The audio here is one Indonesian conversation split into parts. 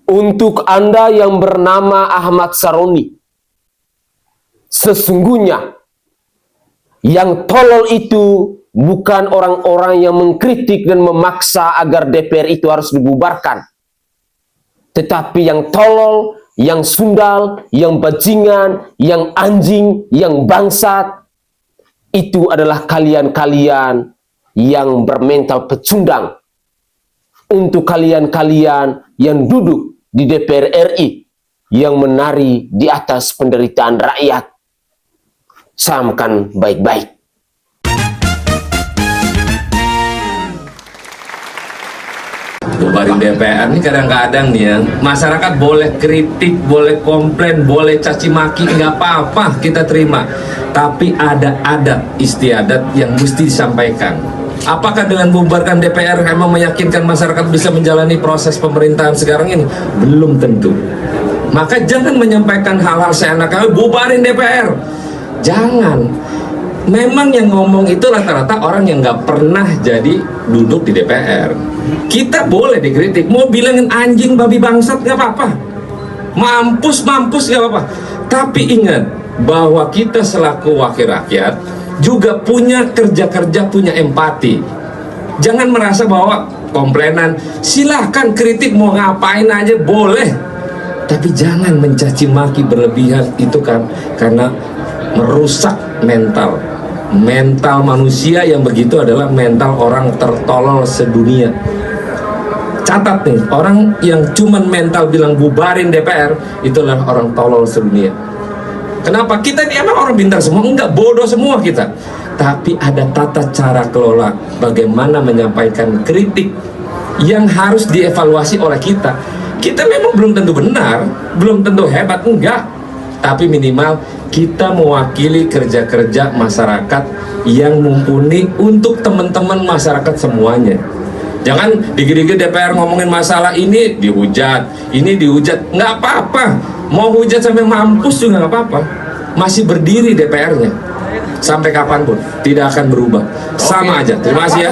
Untuk Anda yang bernama Ahmad Saroni, sesungguhnya yang tolol itu bukan orang-orang yang mengkritik dan memaksa agar DPR itu harus dibubarkan. Tetapi yang tolol, yang sundal, yang bajingan, yang anjing, yang bangsat, itu adalah kalian-kalian yang bermental pecundang. Untuk kalian-kalian yang duduk di DPR RI, yang menari di atas penderitaan rakyat. Camkan baik-baik. Bubarin DPR ini kadang-kadang nih ya, masyarakat boleh kritik, boleh komplain, boleh caci maki, nggak apa-apa kita terima. Tapi ada adat istiadat yang mesti disampaikan. Apakah dengan membubarkan DPR emang meyakinkan masyarakat bisa menjalani proses pemerintahan sekarang ini? Belum tentu. Maka jangan menyampaikan hal-hal seenaknya, bubarin DPR. Jangan. Memang yang ngomong itu rata-rata orang yang nggak pernah jadi duduk di DPR. Kita boleh dikritik, mau bilangin anjing, babi, bangsat nggak apa-apa, mampus nggak apa-apa. Tapi ingat bahwa kita selaku wakil rakyat juga punya kerja-kerja, punya empati. Jangan merasa bahwa komplainan, silahkan kritik mau ngapain aja boleh, tapi jangan mencaci maki berlebihan. Itu kan karena merusak mental manusia, yang begitu adalah mental orang tertolol sedunia. Catat nih, orang yang cuman mental bilang bubarin DPR, itulah orang tolol sedunia. Kenapa? Kita ini emang orang pintar semua? Enggak, bodoh semua kita. Tapi ada tata cara kelola bagaimana menyampaikan kritik yang harus dievaluasi oleh kita. Kita memang belum tentu benar, belum tentu hebat, enggak. Tapi minimal kita mewakili kerja-kerja masyarakat yang mumpuni untuk teman-teman masyarakat semuanya. Jangan dikit-dikit DPR ngomongin masalah ini dihujat, nggak apa-apa. Mau hujat sampai mampus juga nggak apa-apa. Masih berdiri DPR-nya sampai kapanpun, tidak akan berubah. Sama aja. Terima kasih ya.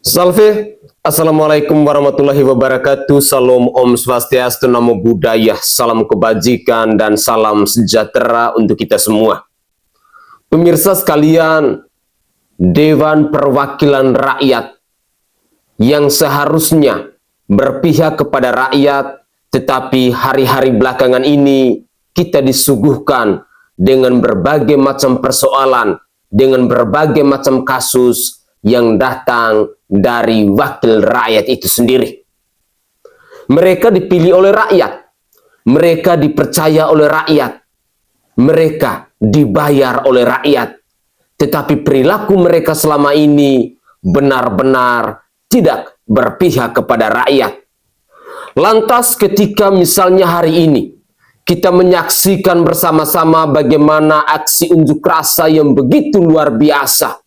Salve. Assalamualaikum warahmatullahi wabarakatuh. Salam Om Swastiastu, Namo Buddhaya, salam kebajikan dan salam sejahtera untuk kita semua. Pemirsa sekalian, Dewan Perwakilan Rakyat yang seharusnya berpihak kepada rakyat, tetapi hari-hari belakangan ini kita disuguhkan dengan berbagai macam persoalan, dengan berbagai macam kasus yang datang dari wakil rakyat itu sendiri. Mereka dipilih oleh rakyat, mereka dipercaya oleh rakyat, mereka dibayar oleh rakyat, tetapi perilaku mereka selama ini benar-benar tidak berpihak kepada rakyat. Lantas ketika misalnya hari ini kita menyaksikan bersama-sama bagaimana aksi unjuk rasa yang begitu luar biasa,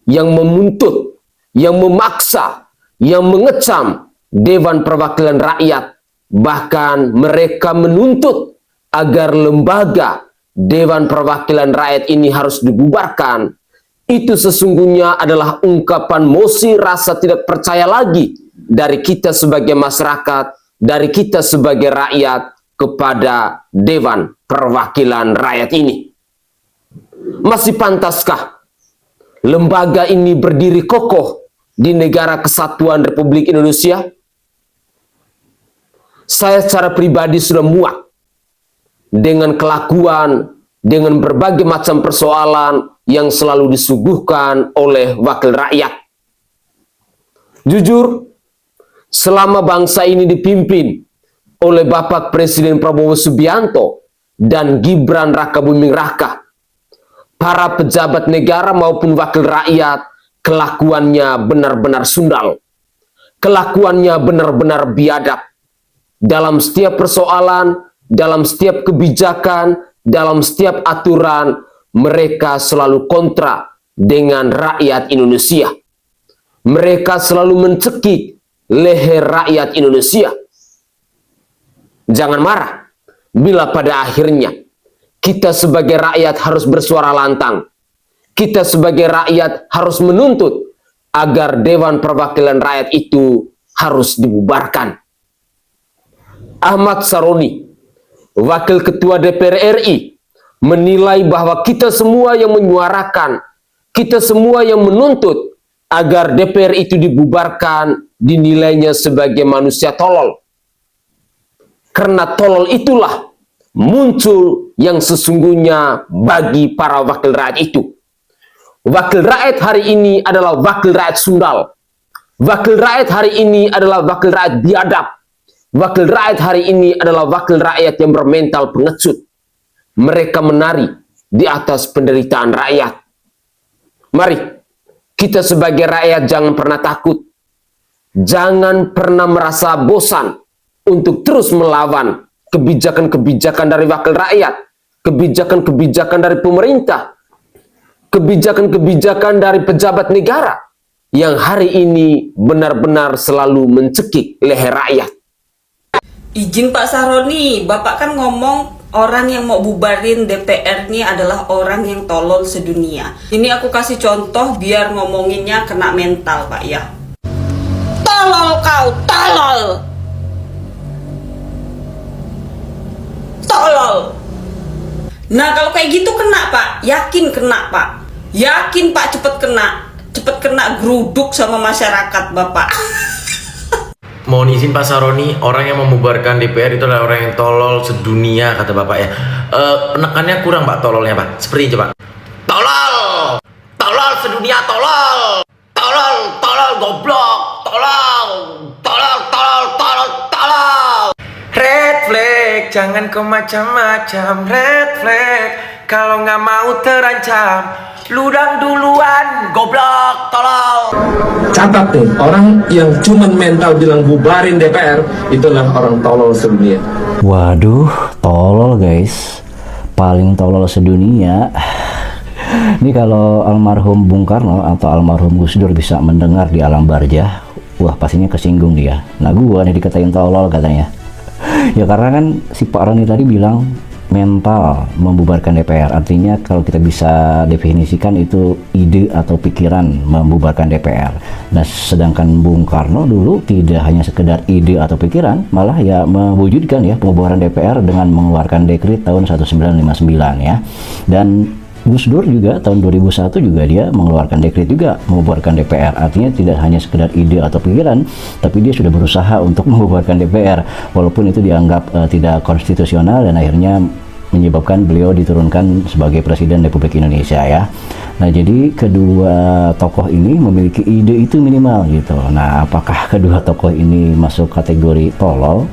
yang menuntut, yang memaksa, yang mengecam Dewan Perwakilan Rakyat, bahkan mereka menuntut agar lembaga Dewan Perwakilan Rakyat ini harus dibubarkan. Itu sesungguhnya adalah ungkapan mosi rasa tidak percaya lagi dari kita sebagai masyarakat, dari kita sebagai rakyat kepada Dewan Perwakilan Rakyat ini. Masih pantaskah lembaga ini berdiri kokoh di negara kesatuan Republik Indonesia? Saya secara pribadi sudah muak dengan kelakuan, dengan berbagai macam persoalan yang selalu disuguhkan oleh wakil rakyat. Jujur, selama bangsa ini dipimpin oleh Bapak Presiden Prabowo Subianto dan Gibran Rakabuming Raka, para pejabat negara maupun wakil rakyat kelakuannya benar-benar sundal. Kelakuannya benar-benar biadab. Dalam setiap persoalan, dalam setiap kebijakan, dalam setiap aturan, mereka selalu kontra dengan rakyat Indonesia. Mereka selalu mencekik leher rakyat Indonesia. Jangan marah bila pada akhirnya kita sebagai rakyat harus bersuara lantang. Kita sebagai rakyat harus menuntut agar Dewan Perwakilan Rakyat itu harus dibubarkan. Ahmad Saroni, Wakil Ketua DPR RI, menilai bahwa kita semua yang menyuarakan, kita semua yang menuntut agar DPR itu dibubarkan dinilainya sebagai manusia tolol. Karena tolol itulah muncul yang sesungguhnya bagi para wakil rakyat itu. Wakil rakyat hari ini adalah wakil rakyat sundal. Wakil rakyat hari ini adalah wakil rakyat biadab. Wakil rakyat hari ini adalah wakil rakyat yang bermental pengecut. Mereka menari di atas penderitaan rakyat. Mari, kita sebagai rakyat jangan pernah takut. Jangan pernah merasa bosan untuk terus melawan kebijakan-kebijakan dari wakil rakyat, kebijakan-kebijakan dari pemerintah, kebijakan-kebijakan dari pejabat negara yang hari ini benar-benar selalu mencekik leher rakyat. Izin Pak Saroni, Bapak kan ngomong orang yang mau bubarin DPR ini adalah orang yang tolol sedunia. Ini aku kasih contoh biar ngomonginnya kena mental, Pak ya. Tolol kau, tolol! Tolol! Nah kalau kayak gitu kena Pak, yakin kena Pak. Yakin Pak cepet kena geruduk sama masyarakat Bapak. Mohon izin Pak Saroni, orang yang membubarkan DPR itu adalah orang yang tolol sedunia kata Bapak ya. Penekannya kurang Pak tololnya Pak. Seperti itu Pak. Tolol! Tolol sedunia tolol! Tolol, tolol goblok! Tolol! Tolol, tolol, tolol, tolol! Red flag, jangan kau macam-macam. Red flag, kalau nggak mau terancam. Ludang duluan, goblok, tolol. Catat nih, orang yang cuman mental bilang bubarin DPR itulah orang tolol sedunia. Waduh, tolol guys, paling tolol sedunia. Ini kalau almarhum Bung Karno atau almarhum Gus Dur bisa mendengar di alam barjah, wah pastinya kesinggung dia. Nah gua nih dikatain tolol katanya. Ya karena kan si Pak Roni tadi bilang mental membubarkan DPR, artinya kalau kita bisa definisikan itu ide atau pikiran membubarkan DPR. Nah sedangkan Bung Karno dulu tidak hanya sekedar ide atau pikiran, malah ya mewujudkan ya pembubaran DPR dengan mengeluarkan dekret tahun 1959 ya. Dan Gus Dur juga tahun 2001 juga dia mengeluarkan dekret juga membubarkan DPR. Artinya tidak hanya sekedar ide atau pikiran, tapi dia sudah berusaha untuk membubarkan DPR walaupun itu dianggap tidak konstitusional dan akhirnya menyebabkan beliau diturunkan sebagai Presiden Republik Indonesia ya. Nah jadi kedua tokoh ini memiliki ide itu minimal gitu. Nah apakah kedua tokoh ini masuk kategori tolol?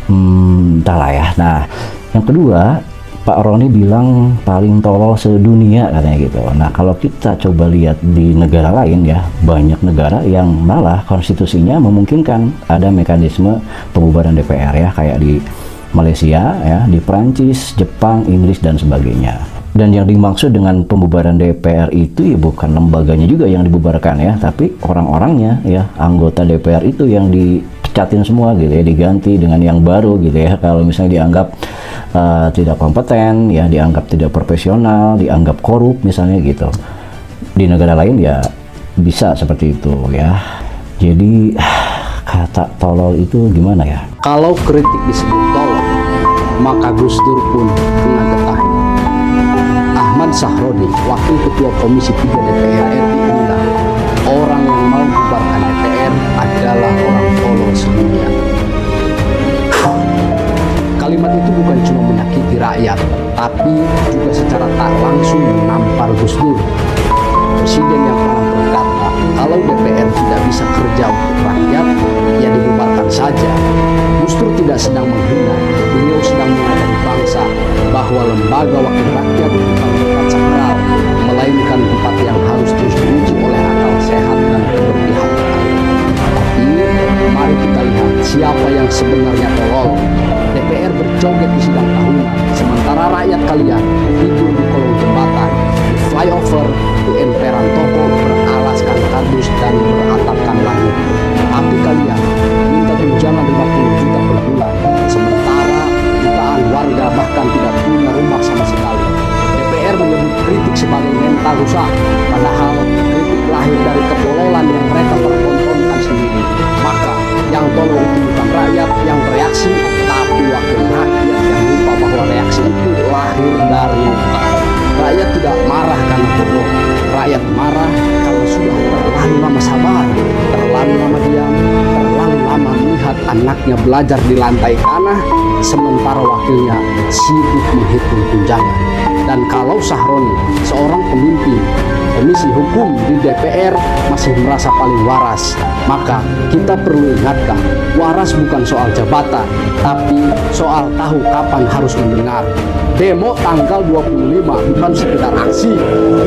Entahlah ya. Nah yang kedua, Pak Roni bilang paling tolol sedunia katanya gitu. Nah kalau kita coba lihat di negara lain ya, banyak negara yang malah konstitusinya memungkinkan ada mekanisme pembubaran DPR ya, kayak di Malaysia ya, di Prancis, Jepang, Inggris dan sebagainya. Dan yang dimaksud dengan pembubaran DPR itu ya bukan lembaganya juga yang dibubarkan ya, tapi orang-orangnya ya, anggota DPR itu yang dipecatin semua gitu ya, diganti dengan yang baru gitu ya. Kalau misalnya dianggap tidak kompeten ya, dianggap tidak profesional, dianggap korup misalnya gitu. Di negara lain ya bisa seperti itu ya. Jadi kata tolol itu gimana ya? Kalau kritik disebut tolol, maka Gus Dur pun kena getahnya. Ahmad Sahroni, Wakil Ketua Komisi 3 DPR RI bilang, orang yang mau bubarkan DPR adalah orang tolol sedunia. Kalimat itu bukan cuma menyakiti rakyat, tapi juga secara tak langsung menampar Gus Dur. Presiden yang pernah berkata, kalau DPR tidak bisa kerja untuk rakyat, ya dibubarkan saja. Gus Dur tidak sedang menghina, beliau sedang mengajari bangsa bahwa lembaga wakil rakyat bukan tempat sakral, melainkan tempat yang harus terus diuji oleh akal sehat dan keberpihakan. Tapi, mari kita lihat siapa yang sebenarnya tolol. DPR berjoget di sidang tahunan, sementara rakyat kalian tidur di kolong jembatan, di flyover, di emperan toko, beralaskan kardus dan beratapkan langit. Tapi kalian minta tunjangan 50 juta per bulan, sementara jutaan warga bahkan tidak punya rumah sama sekali. DPR menyebut kritik sebagai mental rusak, padahal kritik lahir dari ketololan yang mereka pertontonkan sendiri. anaknya belajar di lantai tanah, sementara wakilnya sibuk menghitung tunjangan. Dan kalau Sahroni, seorang pemimpin Komisi Hukum di DPR, masih merasa paling waras, maka kita perlu ingatkan, waras bukan soal jabatan, tapi soal tahu kapan harus mendengar. Demo tanggal 25 bukan sekedar aksi,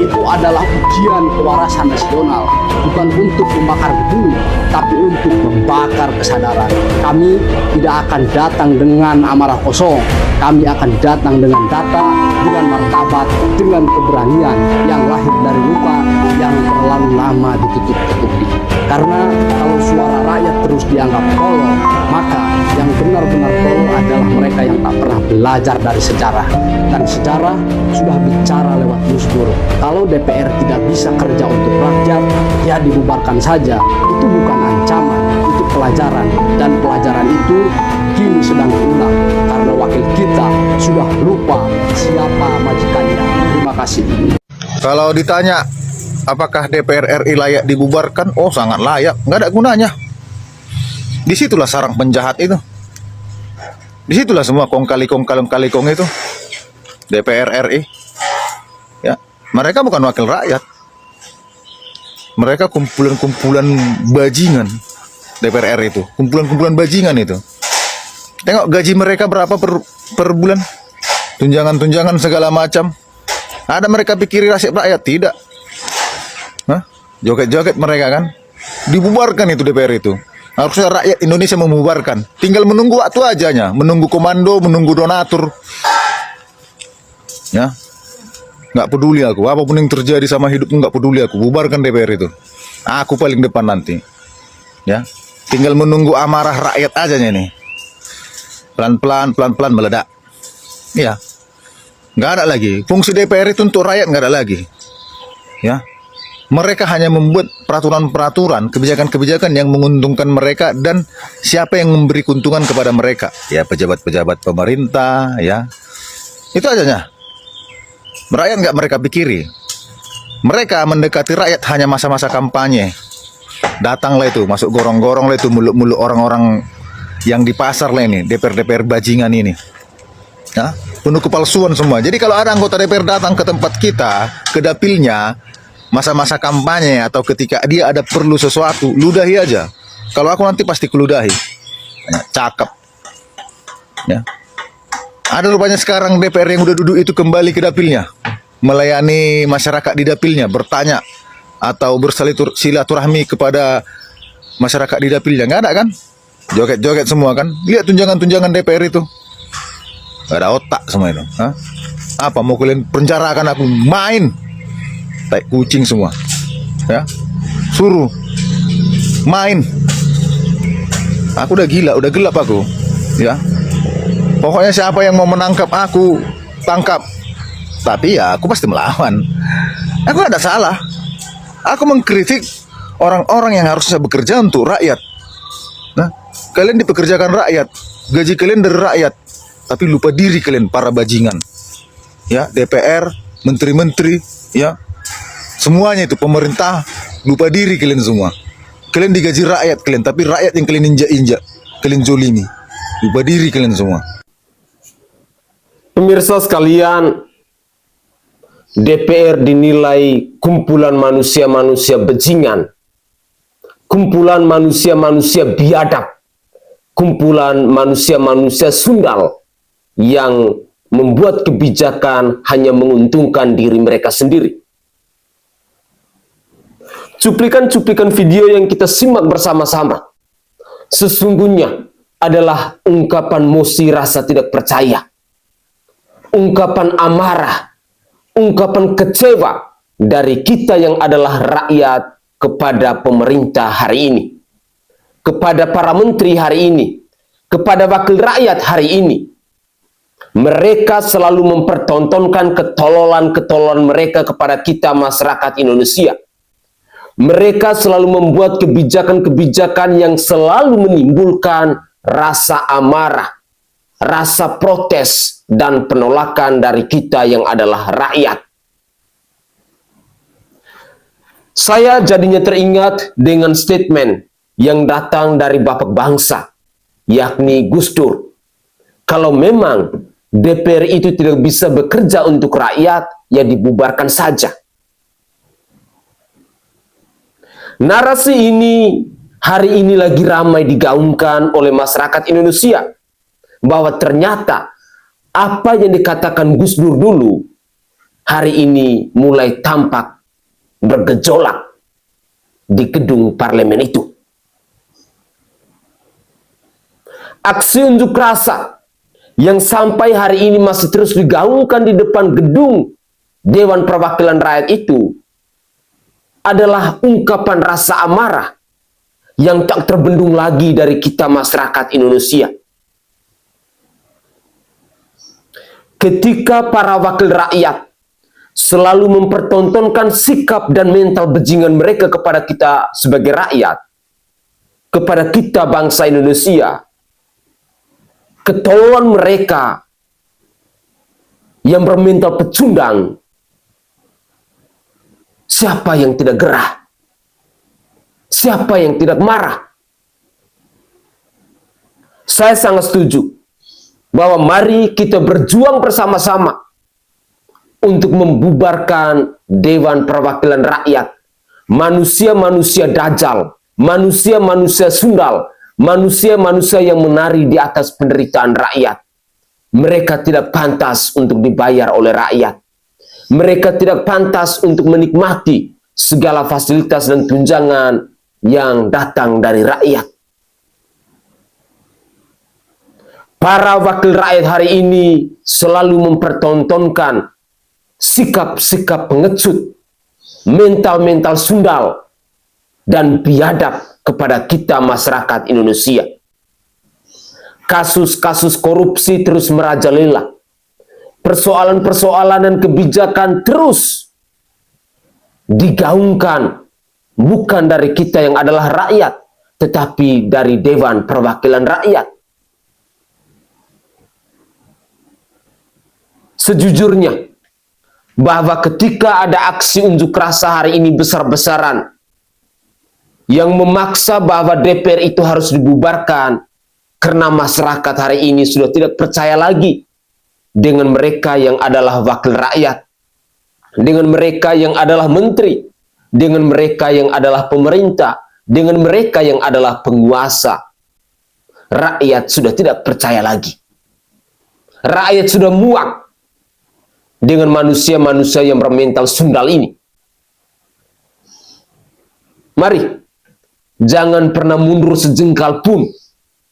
itu adalah ujian kewarasan nasional, bukan untuk membakar gedung, tapi untuk membakar kesadaran. Kami tidak akan datang dengan amarah kosong, kami akan datang dengan data, dengan martabat, dengan keberanian yang lahir dari luka yang terlalu lama ditutup-tutupi. Karena kalau suara rakyat terus dianggap tolol, maka yang benar-benar tolol adalah mereka yang tak pernah belajar dari sejarah. Dan sejarah sudah bicara lewat Gus Dur. Kalau DPR tidak bisa kerja untuk rakyat, ya dibubarkan saja. Itu bukan ancaman, itu pelajaran. Dan pelajaran itu kini sedang diulang karena wakil kita sudah lupa siapa majikannya. Terima kasih. Kalau ditanya apakah DPR RI layak dibubarkan? Oh, sangat layak. Nggak ada gunanya. Disitulah sarang penjahat itu. Disitulah semua kong-kali-kong itu. DPR RI. Ya, mereka bukan wakil rakyat. Mereka kumpulan-kumpulan bajingan. DPR RI itu. Kumpulan-kumpulan bajingan itu. Tengok gaji mereka berapa per bulan. Tunjangan-tunjangan segala macam. Ada mereka pikir nasib rakyat? Tidak. Hah? Joget-joget mereka kan. Dibubarkan itu DPR itu. Harusnya rakyat Indonesia membubarkan. Tinggal menunggu waktu ajanya. Menunggu komando, menunggu donatur. Ya. Nggak peduli aku. Apapun yang terjadi sama hidupku nggak peduli aku. Bubarkan DPR itu. Aku paling depan nanti. Ya. Tinggal menunggu amarah rakyat ajanya nih. Pelan-pelan meledak. Iya. Nggak ada lagi. Fungsi DPR itu untuk rakyat nggak ada lagi. Ya. Mereka hanya membuat peraturan-peraturan, kebijakan-kebijakan yang menguntungkan mereka dan siapa yang memberi keuntungan kepada mereka. Ya, pejabat-pejabat pemerintah, ya. Itu ajanya. Rakyat nggak mereka pikiri. Mereka mendekati rakyat hanya masa-masa kampanye. Datanglah itu, masuk gorong-gorong lah itu, mulut-mulut orang-orang yang di pasar lah ini, DPR bajingan ini. Ya, penuh kepalsuan semua. Jadi kalau ada anggota DPR datang ke tempat kita, ke dapilnya, masa-masa kampanye atau ketika dia ada perlu sesuatu, ludahi aja. Kalau aku nanti pasti keludahi. Ya, cakep. Ya. Ada rupanya sekarang DPR yang udah duduk itu kembali ke dapilnya, melayani masyarakat di dapilnya, bertanya atau bersilaturahmi kepada masyarakat di dapilnya. Nggak ada kan? Joget-joget semua kan? Lihat tunjangan-tunjangan DPR itu. Gak ada otak semua itu. Hah? Apa mau kalian penjarakan aku? Main. Tai kucing semua. Ya. Suruh main. Aku udah gila, udah gelap aku. Ya. Pokoknya siapa yang mau menangkap aku, tangkap. Tapi ya aku pasti melawan. Aku gak ada salah. Aku mengkritik orang-orang yang harusnya bekerja untuk rakyat. Nah, kalian dipekerjakan rakyat, gaji kalian dari rakyat, tapi lupa diri kalian para bajingan. Ya, DPR, menteri-menteri, ya. Semuanya itu pemerintah, lupa diri kalian semua. Kalian digaji rakyat kalian, tapi rakyat yang kalian injak-injak, kalian zolimi. Lupa diri kalian semua. Pemirsa sekalian, DPR dinilai kumpulan manusia-manusia bajingan, kumpulan manusia-manusia biadab, kumpulan manusia-manusia sundal yang membuat kebijakan hanya menguntungkan diri mereka sendiri. Cuplikan-cuplikan video yang kita simak bersama-sama sesungguhnya adalah ungkapan emosi rasa tidak percaya, ungkapan amarah, ungkapan kecewa dari kita yang adalah rakyat kepada pemerintah hari ini, kepada para menteri hari ini, kepada wakil rakyat hari ini. Mereka selalu mempertontonkan ketololan-ketololan mereka kepada kita masyarakat Indonesia. Mereka selalu membuat kebijakan-kebijakan yang selalu menimbulkan rasa amarah, rasa protes, dan penolakan dari kita yang adalah rakyat. Saya jadinya teringat dengan statement yang datang dari Bapak Bangsa yakni Gus Dur. Kalau memang DPR itu tidak bisa bekerja untuk rakyat, ya dibubarkan saja. Narasi ini hari ini lagi ramai digaungkan oleh masyarakat Indonesia, bahwa ternyata apa yang dikatakan Gus Dur dulu hari ini mulai tampak bergejolak di gedung parlemen itu. Aksi unjuk rasa yang sampai hari ini masih terus digaungkan di depan gedung Dewan Perwakilan Rakyat itu adalah ungkapan rasa amarah yang tak terbendung lagi dari kita masyarakat Indonesia. Ketika para wakil rakyat selalu mempertontonkan sikap dan mental bajingan mereka kepada kita sebagai rakyat, kepada kita bangsa Indonesia, ketololan mereka yang bermental pecundang, siapa yang tidak gerah? Siapa yang tidak marah? Saya sangat setuju bahwa mari kita berjuang bersama-sama untuk membubarkan Dewan Perwakilan Rakyat. Manusia-manusia dajjal, manusia-manusia sundal, manusia-manusia yang menari di atas penderitaan rakyat. Mereka tidak pantas untuk dibayar oleh rakyat. Mereka tidak pantas untuk menikmati segala fasilitas dan tunjangan yang datang dari rakyat. Para wakil rakyat hari ini selalu mempertontonkan sikap-sikap pengecut, mental-mental sundal, dan biadab kepada kita masyarakat Indonesia. Kasus-kasus korupsi terus merajalela. Persoalan-persoalan dan kebijakan terus digaungkan, bukan dari kita yang adalah rakyat, tetapi dari Dewan Perwakilan Rakyat. Sejujurnya, bahwa ketika ada aksi unjuk rasa hari ini besar-besaran yang memaksa bahwa DPR itu harus dibubarkan karena masyarakat hari ini sudah tidak percaya lagi dengan mereka yang adalah wakil rakyat, dengan mereka yang adalah menteri, dengan mereka yang adalah pemerintah, dengan mereka yang adalah penguasa. Rakyat sudah tidak percaya lagi. Rakyat sudah muak dengan manusia-manusia yang bermental sundal ini. Mari, jangan pernah mundur sejengkal pun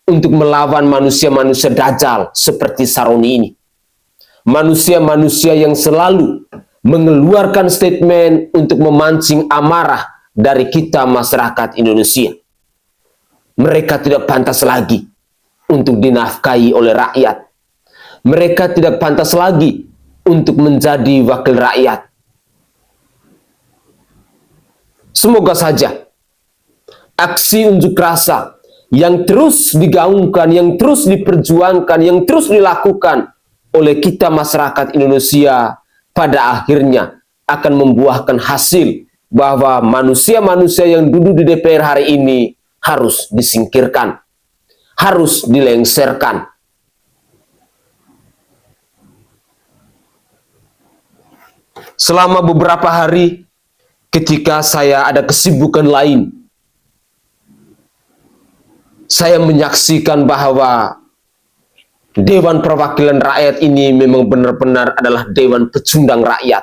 untuk melawan manusia-manusia dajjal seperti Saroni ini. Manusia-manusia yang selalu mengeluarkan statement untuk memancing amarah dari kita masyarakat Indonesia. Mereka tidak pantas lagi untuk dinafkahi oleh rakyat. Mereka tidak pantas lagi untuk menjadi wakil rakyat. Semoga saja aksi unjuk rasa yang terus digaungkan, yang terus diperjuangkan, yang terus dilakukan oleh kita masyarakat Indonesia pada akhirnya akan membuahkan hasil bahwa manusia-manusia yang duduk di DPR hari ini harus disingkirkan, harus dilengsarkan. Selama beberapa hari ketika saya ada kesibukan lain, saya menyaksikan bahwa Dewan Perwakilan Rakyat ini memang benar-benar adalah dewan pecundang rakyat,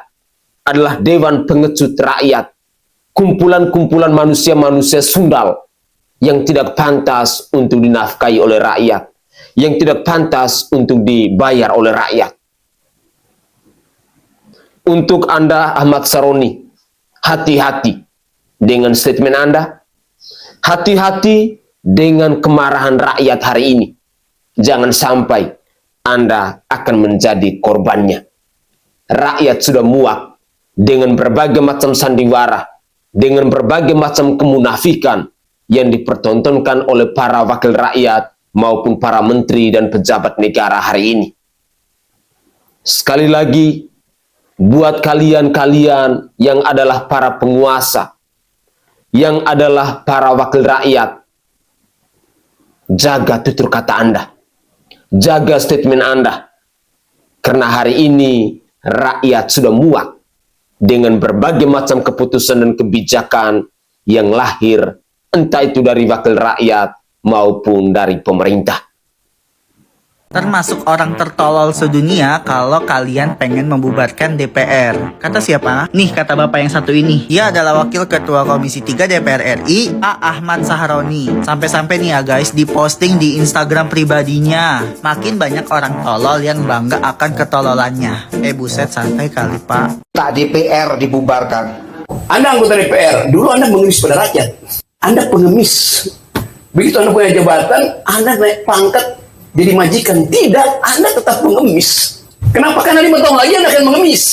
adalah dewan pengecut rakyat, kumpulan-kumpulan manusia-manusia sundal yang tidak pantas untuk dinafkahi oleh rakyat, yang tidak pantas untuk dibayar oleh rakyat. Untuk Anda Ahmad Saroni, hati-hati dengan statement Anda, hati-hati dengan kemarahan rakyat hari ini. Jangan sampai Anda akan menjadi korbannya. Rakyat sudah muak dengan berbagai macam sandiwara, dengan berbagai macam kemunafikan yang dipertontonkan oleh para wakil rakyat maupun para menteri dan pejabat negara hari ini. Sekali lagi, buat kalian-kalian yang adalah para penguasa, yang adalah para wakil rakyat, jaga tutur kata Anda, jaga statement Anda, karena hari ini rakyat sudah muak dengan berbagai macam keputusan dan kebijakan yang lahir, entah itu dari wakil rakyat maupun dari pemerintah. Termasuk orang tertolol sedunia kalau kalian pengen membubarkan DPR. Kata siapa? Nih, kata bapak yang satu ini. Dia adalah Wakil Ketua Komisi 3 DPR RI, Pak Ahmad Sahroni. Sampai-sampai nih ya guys, diposting di Instagram pribadinya. Makin banyak orang tolol yang bangga akan ketololannya. Buset, santai kali Pak. Tak DPR dibubarkan. Anda anggota DPR, dulu Anda mengemis pada rakyat. Anda pengemis. Begitu Anda punya jabatan, Anda naik pangkat jadi majikan. Tidak, Anda tetap pengemis. Kenapa? Karena 5 tahun lagi Anda akan mengemis.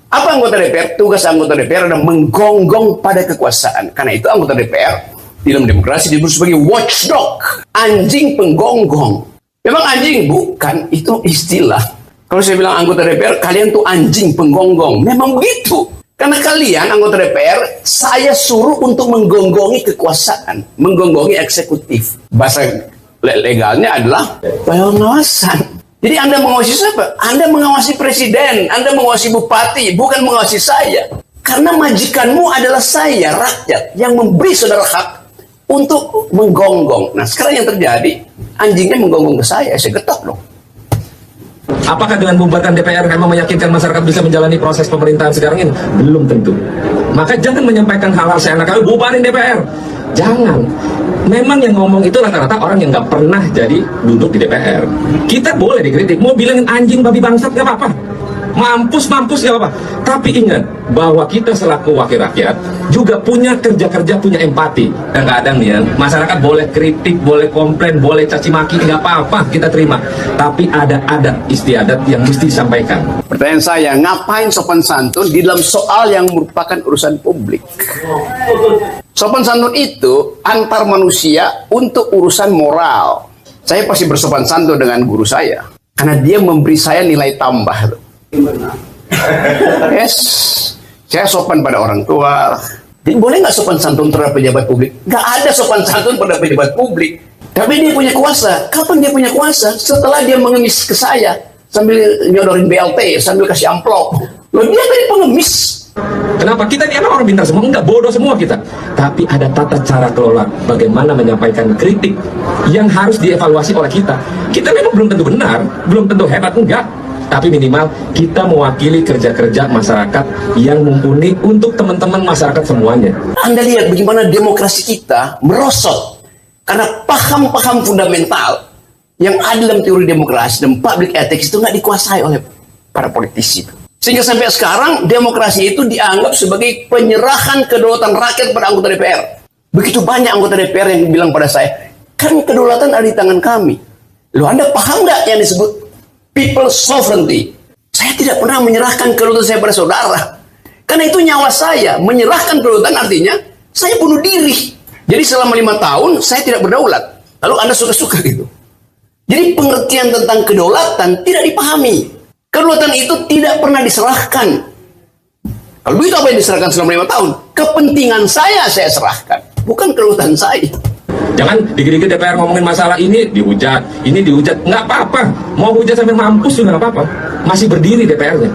Apa anggota DPR? Tugas anggota DPR adalah menggonggong pada kekuasaan. Karena itu anggota DPR dalam demokrasi disebut sebagai watchdog, anjing penggonggong. Memang anjing? Bukan, itu istilah. Kalau saya bilang anggota DPR, kalian tuh anjing penggonggong. Memang begitu. Karena kalian anggota DPR, saya suruh untuk menggonggongi kekuasaan, menggonggongi eksekutif. Bahasa legalnya adalah pengawasan. Jadi Anda mengawasi siapa? Anda mengawasi presiden, Anda mengawasi bupati, bukan mengawasi saya. Karena majikanmu adalah saya, rakyat, yang memberi saudara hak untuk menggonggong. Nah sekarang yang terjadi, anjingnya menggonggong ke saya getok dong. Apakah dengan membubarkan DPR memang meyakinkan masyarakat bisa menjalani proses pemerintahan sekarang ini? Belum tentu. Maka jangan menyampaikan hal-hal seenak-enak, bubarin DPR. Jangan. Memang yang ngomong itu rata-rata orang yang nggak pernah jadi duduk di DPR. Kita boleh dikritik, mau bilangin anjing babi bangsat nggak apa-apa, mampus nggak apa-apa. Tapi ingat bahwa kita selaku wakil rakyat juga punya kerja-kerja, punya empati. Kadang-kadang nih ya, masyarakat boleh kritik, boleh komplain, boleh caci maki, nggak apa-apa, kita terima. Tapi ada adat istiadat yang mesti disampaikan. Pertanyaan saya, ngapain sopan santun di dalam soal yang merupakan urusan publik? Sopan santun itu antar manusia untuk urusan moral. Saya pasti bersopan santun dengan guru saya, karena dia memberi saya nilai tambah. Yes, saya sopan pada orang tua. Jadi boleh nggak sopan santun terhadap pejabat publik? Nggak ada sopan santun pada pejabat publik. Tapi dia punya kuasa. Kapan dia punya kuasa? Setelah dia mengemis ke saya sambil nyodorin BLT, sambil kasih amplop. Loh, dia tadi pengemis. Kenapa? Kita ini orang pintar semua, enggak, bodoh semua kita. Tapi ada tata cara kelola bagaimana menyampaikan kritik yang harus dievaluasi oleh kita. Kita memang belum tentu benar, belum tentu hebat, enggak. Tapi minimal kita mewakili kerja-kerja masyarakat yang mumpuni untuk teman-teman masyarakat semuanya. Anda lihat bagaimana demokrasi kita merosot karena paham-paham fundamental yang ada dalam teori demokrasi dan public ethics itu nggak dikuasai oleh para politisi. Sehingga sampai sekarang demokrasi itu dianggap sebagai penyerahan kedaulatan rakyat pada anggota DPR. Begitu banyak anggota DPR yang bilang pada saya, kan kedaulatan ada di tangan kami. Loh, Anda paham nggak yang disebut people's sovereignty? Saya tidak pernah menyerahkan kedaulatan saya pada saudara. Karena itu nyawa saya. Menyerahkan kedaulatan artinya saya bunuh diri. Jadi selama 5 tahun saya tidak berdaulat. Lalu Anda suka-suka gitu. Jadi pengertian tentang kedaulatan tidak dipahami. Kedaulatan itu tidak pernah diserahkan. Kalau begitu apa yang diserahkan selama 5 tahun? Kepentingan saya serahkan, bukan kedaulatan saya. Jangan dikit-dikit DPR ngomongin masalah ini dihujat, nggak apa-apa. Mau hujat sampai mampus juga nggak apa-apa. Masih berdiri DPR-nya.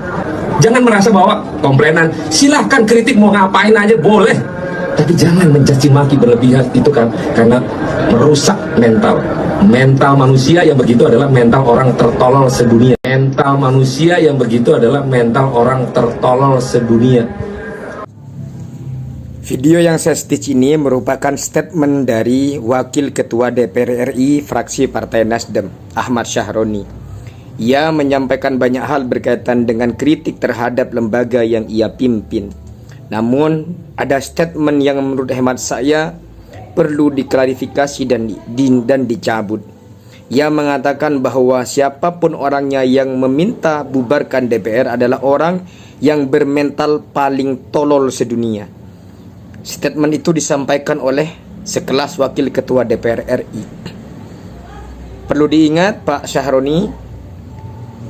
Jangan merasa bahwa komplainan, silahkan kritik mau ngapain aja boleh. Tapi jangan mencaci maki berlebihan, itu kan karena merusak mental manusia yang begitu adalah mental orang tertolol sedunia. Mental manusia yang begitu adalah mental orang tertolol sedunia. Video yang saya stitch ini merupakan statement dari Wakil Ketua DPR RI fraksi Partai Nasdem, Ahmad Sahroni. Ia menyampaikan banyak hal berkaitan dengan kritik terhadap lembaga yang ia pimpin. Namun ada statement yang menurut hemat saya perlu diklarifikasi dan dicabut. Ia mengatakan bahwa siapapun orangnya yang meminta bubarkan DPR adalah orang yang bermental paling tolol sedunia. Statement itu disampaikan oleh sekelas Wakil Ketua DPR RI. Perlu diingat Pak Sahroni,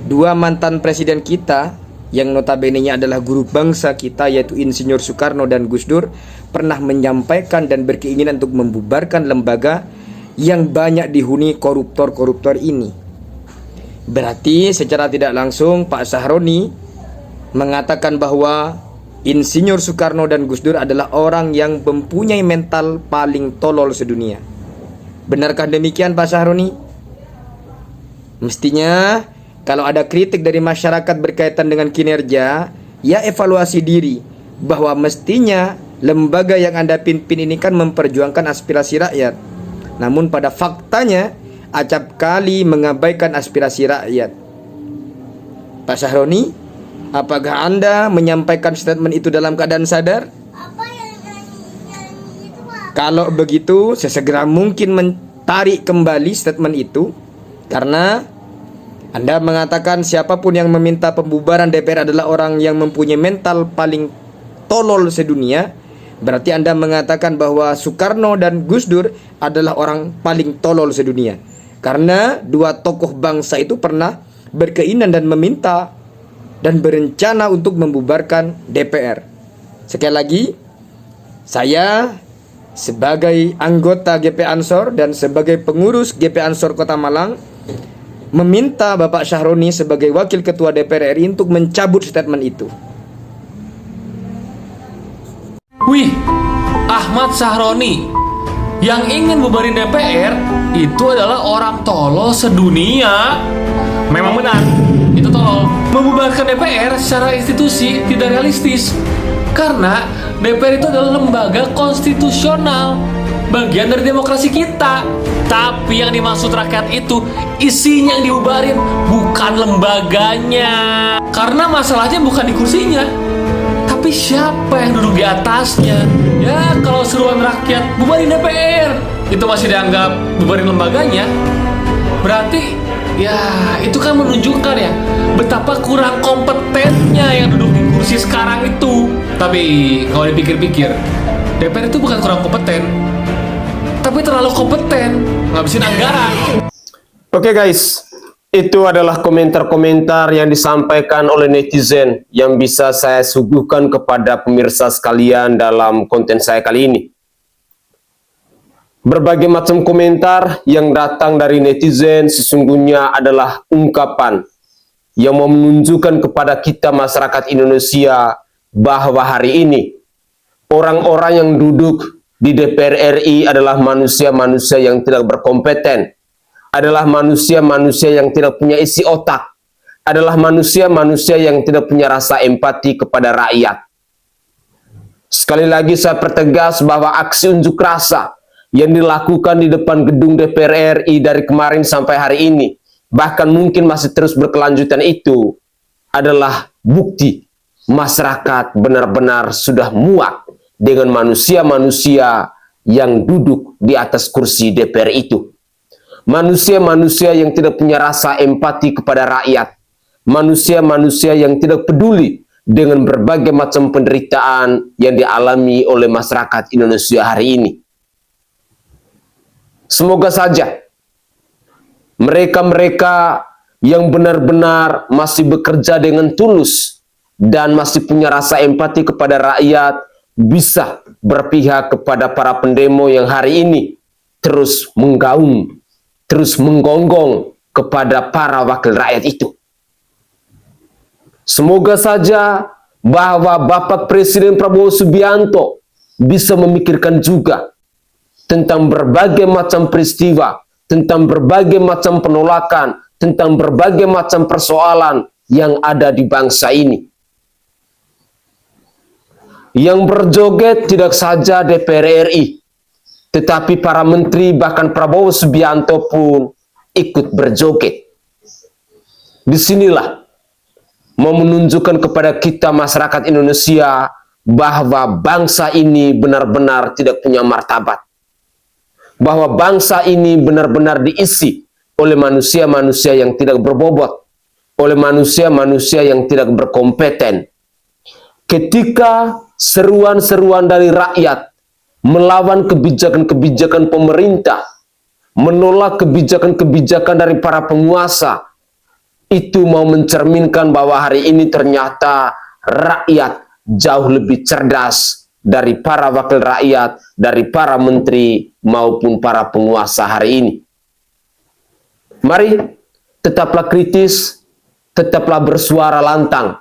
2 mantan presiden kita yang notabene-nya adalah guru bangsa kita yaitu Insinyur Soekarno dan Gus Dur pernah menyampaikan dan berkeinginan untuk membubarkan lembaga yang banyak dihuni koruptor-koruptor ini. Berarti secara tidak langsung Pak Sahroni mengatakan bahwa Insinyur Soekarno dan Gus Dur adalah orang yang mempunyai mental paling tolol sedunia. Benarkah demikian Pak Sahroni? Mestinya kalau ada kritik dari masyarakat berkaitan dengan kinerja, ya evaluasi diri bahwa mestinya lembaga yang Anda pimpin ini kan memperjuangkan aspirasi rakyat. Namun pada faktanya acap kali mengabaikan aspirasi rakyat. Pak Sahroni, apakah Anda menyampaikan statement itu dalam keadaan sadar? Kalau begitu, sesegera mungkin tarik kembali statement itu, karena Anda mengatakan siapapun yang meminta pembubaran DPR adalah orang yang mempunyai mental paling tolol sedunia. Berarti Anda mengatakan bahwa Soekarno dan Gus Dur adalah orang paling tolol sedunia, karena dua tokoh bangsa itu pernah berkeinginan dan meminta dan berencana untuk membubarkan DPR. Sekali lagi, saya sebagai anggota GP Ansor dan sebagai pengurus GP Ansor Kota Malang meminta Bapak Sahroni sebagai Wakil Ketua DPR RI untuk mencabut statement itu. Wih, Ahmad Sahroni yang ingin bubarin DPR itu adalah orang tolol sedunia. Memang benar, itu tolol. Membubarkan DPR secara institusi tidak realistis, karena DPR itu adalah lembaga konstitusional, bagian dari demokrasi kita. Tapi yang dimaksud rakyat itu isinya yang dibubarin, bukan lembaganya. Karena masalahnya bukan di kursinya, tapi siapa yang duduk di atasnya. Ya, kalau seruan rakyat bubarin DPR itu masih dianggap bubarin lembaganya, berarti ya itu kan menunjukkan ya betapa kurang kompetennya yang duduk di kursi sekarang itu. Tapi kalau dipikir-pikir, DPR itu bukan kurang kompeten, tapi terlalu kompeten ngabisin anggaran. Oke guys, itu adalah komentar-komentar yang disampaikan oleh netizen yang bisa saya suguhkan kepada pemirsa sekalian dalam konten saya kali ini. Berbagai macam komentar yang datang dari netizen sesungguhnya adalah ungkapan yang mau menunjukkan kepada kita masyarakat Indonesia bahwa hari ini orang-orang yang duduk di DPR RI adalah manusia-manusia yang tidak berkompeten, adalah manusia-manusia yang tidak punya isi otak, adalah manusia-manusia yang tidak punya rasa empati kepada rakyat. Sekali lagi saya pertegas bahwa aksi unjuk rasa yang dilakukan di depan gedung DPR RI dari kemarin sampai hari ini, bahkan mungkin masih terus berkelanjutan, itu adalah bukti masyarakat benar-benar sudah muak dengan manusia-manusia yang duduk di atas kursi DPR itu. Manusia-manusia yang tidak punya rasa empati kepada rakyat, manusia-manusia yang tidak peduli dengan berbagai macam penderitaan yang dialami oleh masyarakat Indonesia hari ini. Semoga saja mereka-mereka yang benar-benar masih bekerja dengan tulus dan masih punya rasa empati kepada rakyat bisa berpihak kepada para pendemo yang hari ini terus menggaung, terus menggonggong kepada para wakil rakyat itu. Semoga saja bahwa Bapak Presiden Prabowo Subianto bisa memikirkan juga tentang berbagai macam peristiwa, tentang berbagai macam penolakan, tentang berbagai macam persoalan yang ada di bangsa ini. Yang berjoget tidak saja DPR RI, tetapi para menteri bahkan Prabowo Subianto pun ikut berjoget. Disinilah mau menunjukkan kepada kita masyarakat Indonesia bahwa bangsa ini benar-benar tidak punya martabat. Bahwa bangsa ini benar-benar diisi oleh manusia-manusia yang tidak berbobot, oleh manusia-manusia yang tidak berkompeten. Ketika seruan-seruan dari rakyat melawan kebijakan-kebijakan pemerintah, menolak kebijakan-kebijakan dari para penguasa, itu mau mencerminkan bahwa hari ini ternyata rakyat jauh lebih cerdas dari para wakil rakyat, dari para menteri maupun para penguasa hari ini. Mari tetaplah kritis, tetaplah bersuara lantang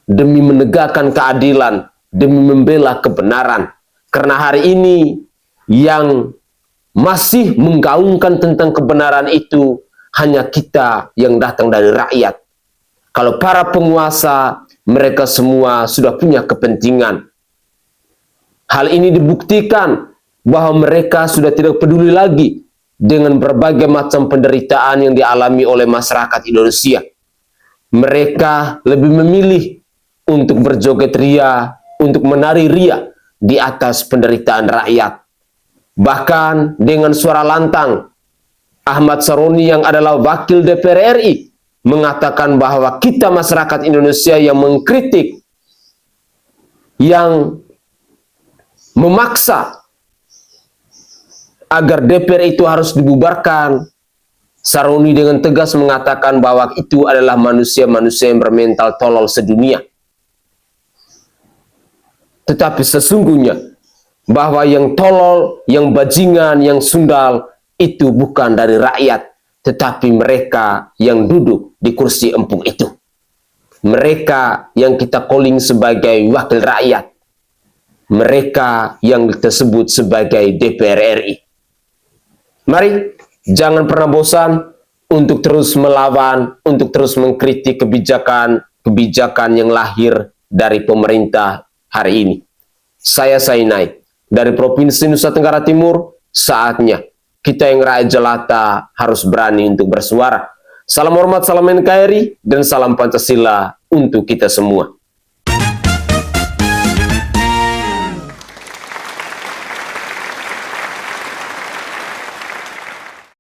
demi menegakkan keadilan, demi membela kebenaran. Karena hari ini yang masih menggaungkan tentang kebenaran itu hanya kita yang datang dari rakyat. Kalau para penguasa, mereka semua sudah punya kepentingan. Hal ini dibuktikan bahwa mereka sudah tidak peduli lagi dengan berbagai macam penderitaan yang dialami oleh masyarakat Indonesia. Mereka lebih memilih untuk berjoget ria, untuk menari ria di atas penderitaan rakyat. Bahkan dengan suara lantang, Ahmad Saroni yang adalah wakil DPR RI mengatakan bahwa kita masyarakat Indonesia yang mengkritik, yang memaksa agar DPR itu harus dibubarkan. Saroni dengan tegas mengatakan bahwa itu adalah manusia-manusia yang bermental tolol sedunia. Tetapi sesungguhnya bahwa yang tolol, yang bajingan, yang sundal itu bukan dari rakyat, tetapi mereka yang duduk di kursi empuk itu. Mereka yang kita calling sebagai wakil rakyat. Mereka yang disebut sebagai DPR RI. Mari, jangan pernah bosan untuk terus melawan, untuk terus mengkritik kebijakan yang lahir dari pemerintah hari ini. Saya Sainai, dari Provinsi Nusa Tenggara Timur, saatnya kita yang rakyat jelata harus berani untuk bersuara. Salam hormat, salam NKRI, dan salam Pancasila untuk kita semua.